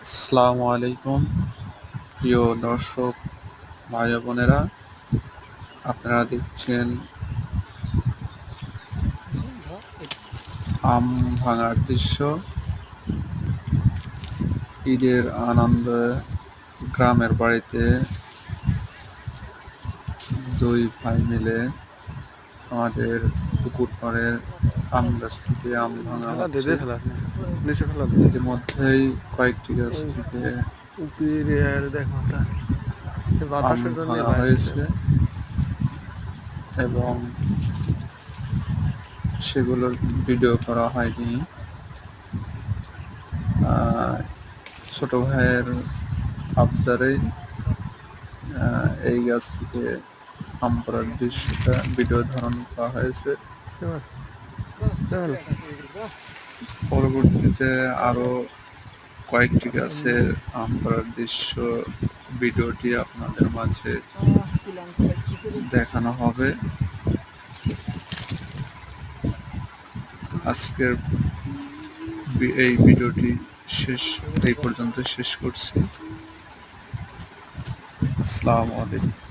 আসসালামু আলাইকুম প্রিয় দর্শক ভাই ও বোনেরা, আপনারা দেখছেন আম ভাঙার দৃশ্য। ঈদের আনন্দে গ্রামের বাড়িতে দুই ভাই মিলে আমাদের পুকুর পাড়ের আম গাছ থেকে আম ভাঙা ফেলা দে হচ্ছে। দে ফেলা নিচে ফেলা দে ইতিমধ্যেই কয়েকটি গাছ থেকে উপরে আর দেখ মাথা আম বাতাসের জন্য ভাঙা বাইসছে। হয়েছে এবং সেগুলোর ভিডিও করা হয়নি। ছোট ভাইয়ের আবদারে এই গাছ থেকে আম পড়ার দৃশ্যটা ভিডিও ধারণ করা হয়েছে। পরবর্তীতে আরো কয়েকটি গাছের আম পড়ার দৃশ্য ভিডিওটি আপনাদের মাঝে দেখানো হবে। আজকের এই ভিডিওটি এই পর্যন্ত শেষ করছি। আসসালামু আলাইকুম।